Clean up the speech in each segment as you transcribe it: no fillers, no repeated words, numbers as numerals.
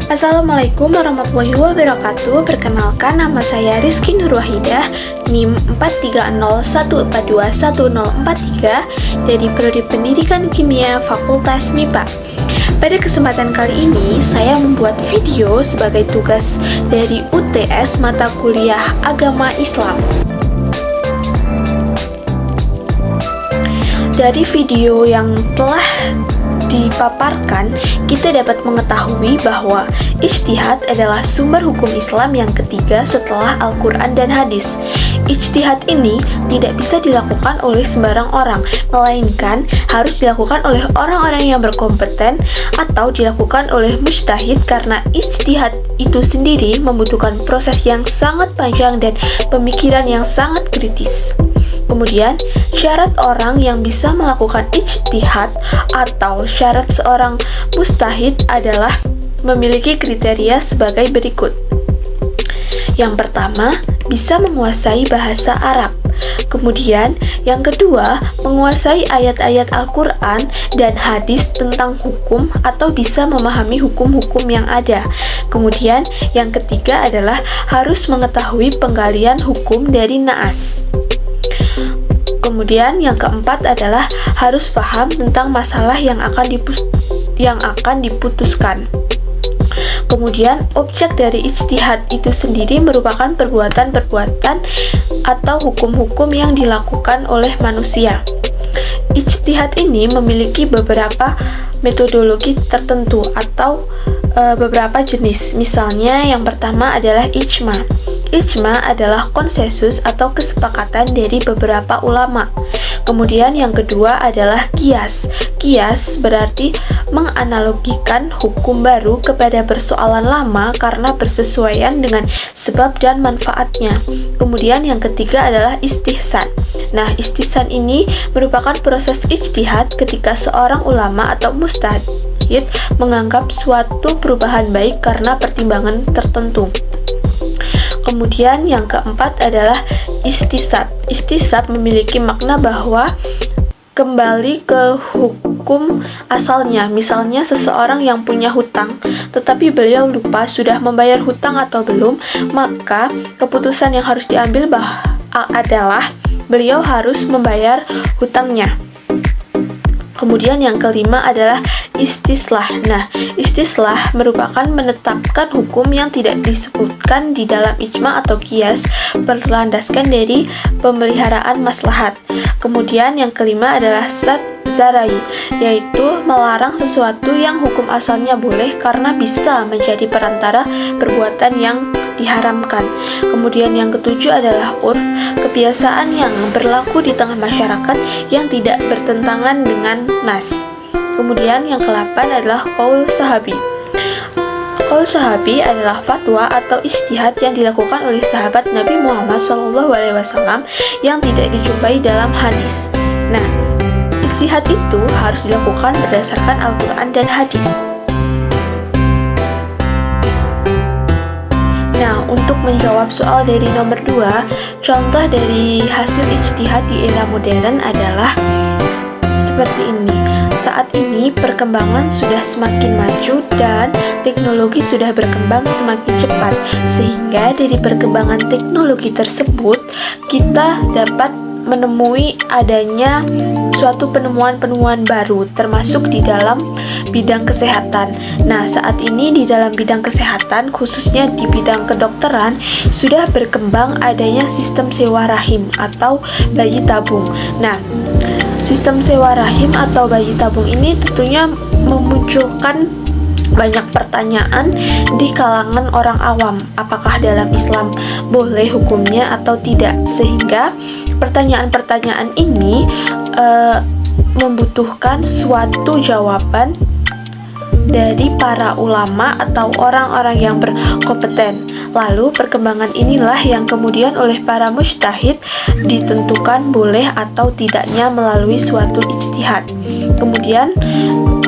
Assalamualaikum warahmatullahi wabarakatuh. Perkenalkan, nama saya Rizky Nurwahidah, NIM 43014211043 dari Prodi Pendidikan Kimia Fakultas MIPA. Pada kesempatan kali ini, saya membuat video sebagai tugas dari UTS mata kuliah Agama Islam. Dari video yang telah dipaparkan, kita dapat mengetahui bahwa ijtihad adalah sumber hukum Islam yang ketiga setelah Al-Quran dan hadis. Ijtihad ini tidak bisa dilakukan oleh sembarang orang, melainkan harus dilakukan oleh orang-orang yang berkompeten atau dilakukan oleh mujtahid, karena ijtihad itu sendiri membutuhkan proses yang sangat panjang dan pemikiran yang sangat kritis. Kemudian, syarat orang yang bisa melakukan ijtihad atau syarat seorang mujtahid adalah memiliki kriteria sebagai berikut. Yang pertama, bisa menguasai bahasa Arab. Kemudian, yang kedua, menguasai ayat-ayat Al-Quran dan hadis tentang hukum atau bisa memahami hukum-hukum yang ada. Kemudian, yang ketiga adalah harus mengetahui penggalian hukum dari naas. Kemudian yang keempat adalah harus paham tentang masalah yang akan diputuskan. Kemudian objek dari ijtihad itu sendiri merupakan perbuatan-perbuatan atau hukum-hukum yang dilakukan oleh manusia. Ijtihad ini memiliki beberapa metodologi tertentu atau beberapa jenis. Misalnya yang pertama adalah ijma. Ijma adalah konsensus atau kesepakatan dari beberapa ulama. Kemudian yang kedua adalah qiyas. Qiyas berarti menganalogikan hukum baru kepada persoalan lama karena bersesuaian dengan sebab dan manfaatnya. Kemudian yang ketiga adalah istihsan. Nah, istihsan ini merupakan proses ijtihad ketika seorang ulama atau mujtahid menganggap suatu perubahan baik karena pertimbangan tertentu. Kemudian yang keempat adalah istisab. Istisab memiliki makna bahwa kembali ke hukum asalnya. Misalnya seseorang yang punya hutang, tetapi beliau lupa sudah membayar hutang atau belum, maka keputusan yang harus diambil adalah beliau harus membayar hutangnya. Kemudian yang kelima adalah istislah. Nah, istislah merupakan menetapkan hukum yang tidak disebutkan di dalam ijma atau qiyas berlandaskan dari pemeliharaan maslahat. Kemudian yang kelima adalah zarai, yaitu melarang sesuatu yang hukum asalnya boleh karena bisa menjadi perantara perbuatan yang diharamkan. Kemudian yang ketujuh adalah urf, kebiasaan yang berlaku di tengah masyarakat yang tidak bertentangan dengan nas. Kemudian yang ke-8 adalah qaul sahabi. Qaul sahabi adalah fatwa atau ijtihad yang dilakukan oleh sahabat Nabi Muhammad SAW yang tidak dijumpai dalam hadis. Nah, ijtihad itu harus dilakukan berdasarkan Al-Quran dan hadis. Nah, untuk menjawab soal dari nomor 2, contoh dari hasil ijtihad di era modern adalah seperti ini. Saat ini perkembangan sudah semakin maju dan teknologi sudah berkembang semakin cepat, sehingga dari perkembangan teknologi tersebut kita dapat menemui adanya suatu penemuan-penemuan baru, termasuk di dalam bidang kesehatan. Nah, saat ini di dalam bidang kesehatan, khususnya di bidang kedokteran, sudah berkembang adanya sistem sewa rahim atau bayi tabung. Nah, sistem sewa rahim atau bayi tabung ini tentunya memunculkan banyak pertanyaan di kalangan orang awam, apakah dalam Islam boleh hukumnya atau tidak, sehingga pertanyaan-pertanyaan ini membutuhkan suatu jawaban dari para ulama atau orang-orang yang berkompeten. Lalu perkembangan inilah yang kemudian oleh para mujtahid ditentukan boleh atau tidaknya melalui suatu ijtihad. Kemudian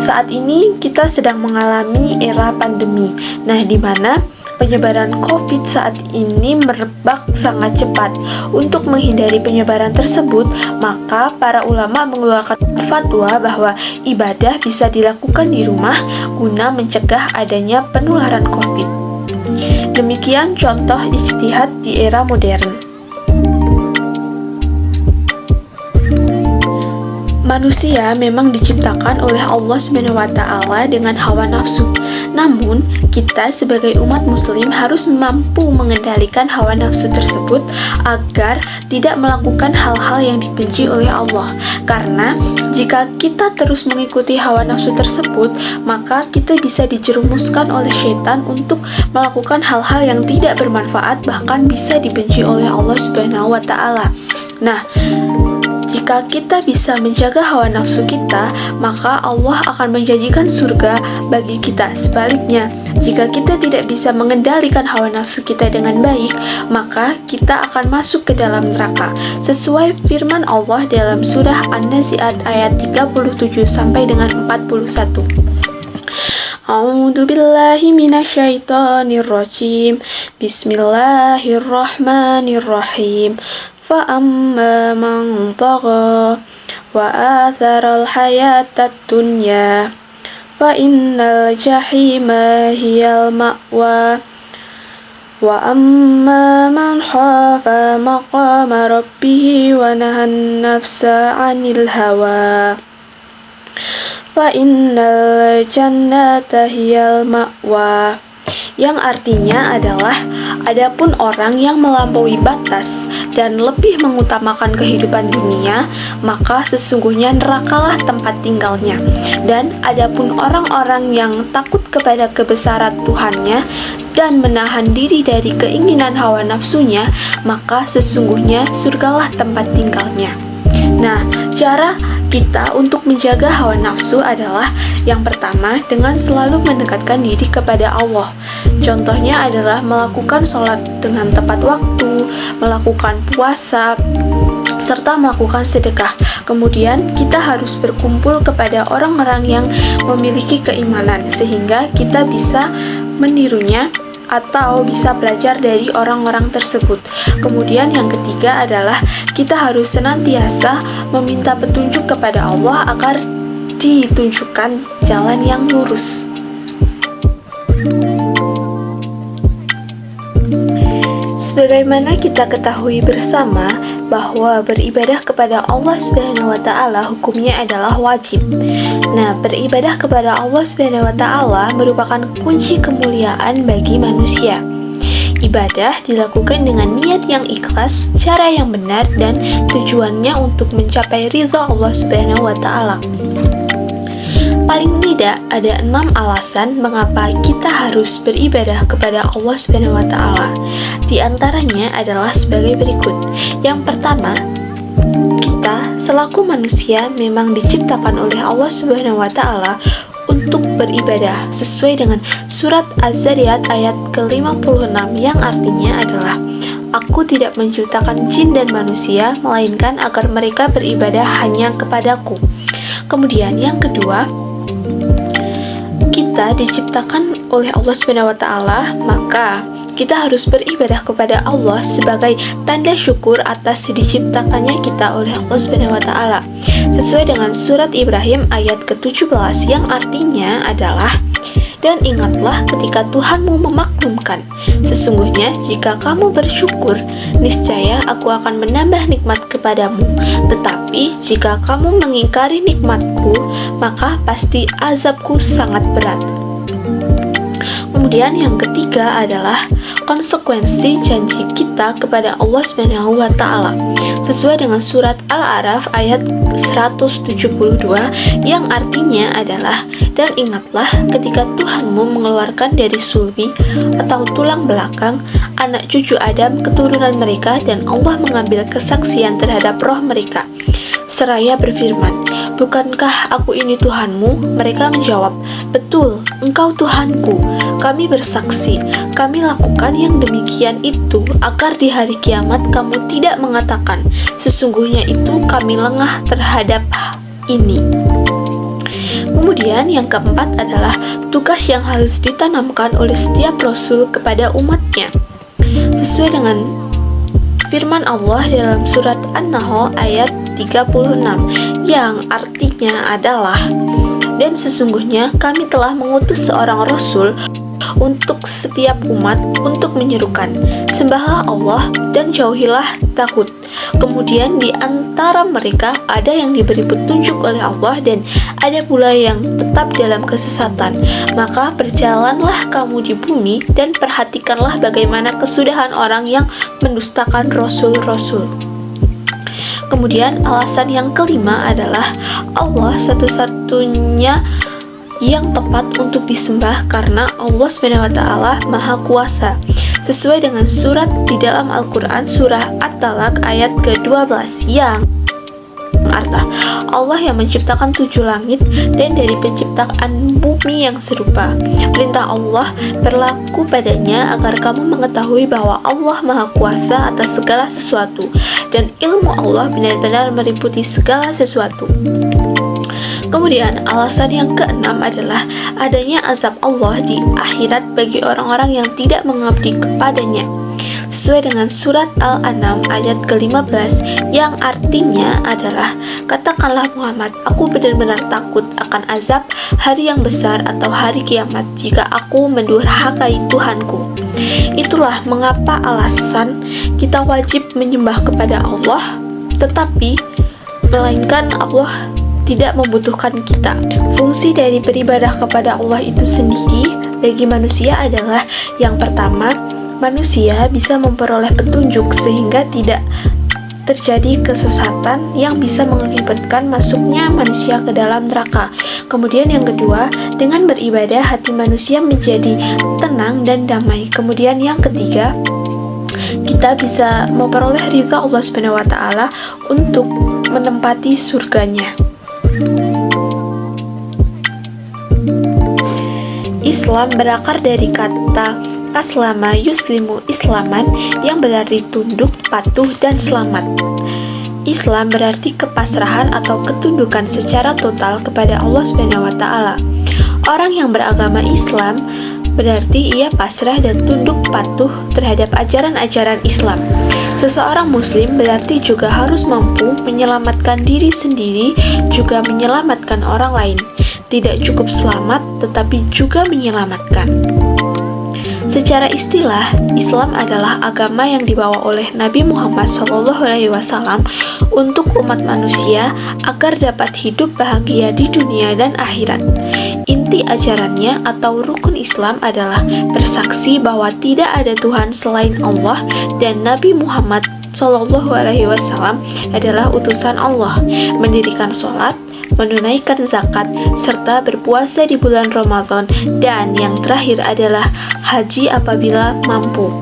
saat ini kita sedang mengalami era pandemi. Nah, di mana penyebaran COVID saat ini merebak sangat cepat. Untuk menghindari penyebaran tersebut, maka para ulama mengeluarkan fatwa bahwa ibadah bisa dilakukan di rumah guna mencegah adanya penularan COVID. Demikian contoh ijtihad di era modern. Manusia memang diciptakan oleh Allah SWT dengan hawa nafsu. Namun, kita sebagai umat muslim harus mampu mengendalikan hawa nafsu tersebut agar tidak melakukan hal-hal yang dibenci oleh Allah. Karena jika kita terus mengikuti hawa nafsu tersebut, maka kita bisa dijerumuskan oleh syaitan untuk melakukan hal-hal yang tidak bermanfaat, bahkan bisa dibenci oleh Allah SWT. Nah, jika kita bisa menjaga hawa nafsu kita, maka Allah akan menjanjikan surga bagi kita. Sebaliknya, jika kita tidak bisa mengendalikan hawa nafsu kita dengan baik, maka kita akan masuk ke dalam neraka. Sesuai firman Allah dalam surah An-Nazi'at ayat 37 sampai dengan 41. A'udzu billahi minasyaitonir rajim. Bismillahirrahmanirrahim. فَأَمَّا مَنْ طَغَى وَآثَرَ الْحَيَاةَ الدُّنْيَا فَإِنَّ الْجَحِيمَ هِيَ الْمَأْوَى وَأَمَّا مَنْ خَافَ مَقَامَ رَبِّهِ وَنَهَى النَّفْسَ عَنِ الْهَوَى فَإِنَّ الْجَنَّةَ هِيَ الْمَأْوَى. Yang artinya adalah, adapun orang yang melampaui batas dan lebih mengutamakan kehidupan dunia, maka sesungguhnya nerakalah tempat tinggalnya. Dan adapun orang-orang yang takut kepada kebesaran Tuhannya dan menahan diri dari keinginan hawa nafsunya, maka sesungguhnya surgalah tempat tinggalnya. Nah, cara kita untuk menjaga hawa nafsu adalah yang pertama dengan selalu mendekatkan diri kepada Allah. Contohnya adalah melakukan sholat dengan tepat waktu, melakukan puasa, serta melakukan sedekah. Kemudian kita harus berkumpul kepada orang-orang yang memiliki keimanan sehingga kita bisa menirunya atau bisa belajar dari orang-orang tersebut. Kemudian yang ketiga adalah kita harus senantiasa meminta petunjuk kepada Allah agar ditunjukkan jalan yang lurus. Sebagaimana kita ketahui bersama bahwa beribadah kepada Allah Subhanahu wa taala hukumnya adalah wajib. Nah, beribadah kepada Allah Subhanahu wa taala merupakan kunci kemuliaan bagi manusia. Ibadah dilakukan dengan niat yang ikhlas, cara yang benar, dan tujuannya untuk mencapai ridha Allah Subhanahu wa taala. Paling tidak ada 6 alasan mengapa kita harus beribadah kepada Allah Subhanahu wa taala. Di antaranya adalah sebagai berikut. Yang pertama, kita selaku manusia memang diciptakan oleh Allah Subhanahu wa taala untuk beribadah sesuai dengan surat Az-Zariyat ayat ke-56 yang artinya adalah, Aku tidak menciptakan jin dan manusia melainkan agar mereka beribadah hanya kepadaku. Kemudian yang kedua, kita diciptakan oleh Allah Subhanahu wa taala, maka kita harus beribadah kepada Allah sebagai tanda syukur atas diciptakannya kita oleh Allah Subhanahu wa taala. Sesuai dengan surat Ibrahim ayat ke-17 yang artinya adalah, dan ingatlah ketika Tuhanmu memaklumkan, sesungguhnya jika kamu bersyukur, niscaya aku akan menambah nikmat kepadamu. Tetapi jika kamu mengingkari nikmatku, maka pasti azabku sangat berat. Kemudian yang ketiga adalah konsekuensi janji kita kepada Allah Subhanahu wa taala. Sesuai dengan surat Al-A'raf ayat 172 yang artinya adalah, dan ingatlah ketika Tuhanmu mengeluarkan dari sulbi atau tulang belakang anak cucu Adam keturunan mereka, dan Allah mengambil kesaksian terhadap roh mereka seraya berfirman, bukankah aku ini Tuhanmu? Mereka menjawab, betul, engkau Tuhanku. Kami bersaksi, kami lakukan yang demikian itu agar di hari kiamat kamu tidak mengatakan, sesungguhnya itu kami lengah terhadap ini. Kemudian yang keempat adalah tugas yang harus ditanamkan oleh setiap Rasul kepada umatnya. Sesuai dengan firman Allah dalam surat An-Nahl ayat 36 yang artinya adalah, dan sesungguhnya kami telah mengutus seorang Rasul untuk setiap umat untuk menyerukan, sembahlah Allah dan jauhilah takut. Kemudian di antara mereka ada yang diberi petunjuk oleh Allah dan ada pula yang tetap dalam kesesatan. Maka berjalanlah kamu di bumi dan perhatikanlah bagaimana kesudahan orang yang mendustakan Rasul-Rasul. Kemudian alasan yang kelima adalah Allah satu-satunya yang tepat untuk disembah karena Allah SWT Maha Kuasa. Sesuai dengan surat di dalam Al-Quran surah At-Talaq ayat ke-12 yang arta Allah yang menciptakan 7 langit dan dari penciptaan bumi yang serupa. Perintah Allah berlaku padanya agar kamu mengetahui bahwa Allah Maha Kuasa atas segala sesuatu dan ilmu Allah benar-benar meliputi segala sesuatu. Kemudian alasan yang keenam adalah adanya azab Allah di akhirat bagi orang-orang yang tidak mengabdi kepadanya. Sesuai dengan surat Al-An'am ayat ke-15 yang artinya adalah, katakanlah Muhammad, aku benar-benar takut akan azab hari yang besar atau hari kiamat jika aku mendurhakai Tuhanku. Itulah mengapa alasan kita wajib menyembah kepada Allah, tetapi melainkan Allah tidak membutuhkan kita. Fungsi dari beribadah kepada Allah itu sendiri bagi manusia adalah yang pertama, manusia bisa memperoleh petunjuk sehingga tidak terjadi kesesatan yang bisa mengakibatkan masuknya manusia ke dalam neraka. Kemudian yang kedua, dengan beribadah hati manusia menjadi tenang dan damai. Kemudian yang ketiga, kita bisa memperoleh ridha Allah SWT untuk menempati surganya. Islam berakar dari kata aslama yuslimu islaman yang berarti tunduk, patuh, dan selamat. Islam berarti kepasrahan atau ketundukan secara total kepada Allah SWT. Orang yang beragama Islam berarti ia pasrah dan tunduk patuh terhadap ajaran-ajaran Islam. Seseorang muslim berarti juga harus mampu menyelamatkan diri sendiri, juga menyelamatkan orang lain. Tidak cukup selamat, tetapi juga menyelamatkan. Secara istilah, Islam adalah agama yang dibawa oleh Nabi Muhammad SAW untuk umat manusia agar dapat hidup bahagia di dunia dan akhirat. Inti ajarannya atau rukun Islam adalah bersaksi bahwa tidak ada Tuhan selain Allah dan Nabi Muhammad SAW adalah utusan Allah, mendirikan sholat, menunaikan zakat, serta berpuasa di bulan Ramadan, dan yang terakhir adalah haji apabila mampu.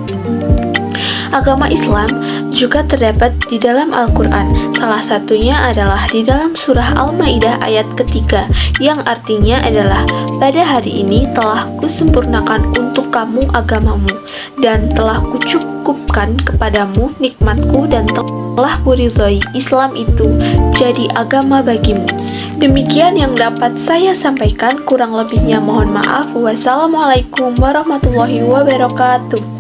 Agama Islam juga terdapat di dalam Al-Quran. Salah satunya adalah di dalam surah Al-Maidah ayat ketiga, yang artinya adalah, pada hari ini telah kusempurnakan untuk kamu agamamu, dan telah kucukupkan kepadamu nikmatku, dan telah kuridhoi Islam itu jadi agama bagimu. Demikian yang dapat saya sampaikan, kurang lebihnya mohon maaf. Wassalamualaikum warahmatullahi wabarakatuh.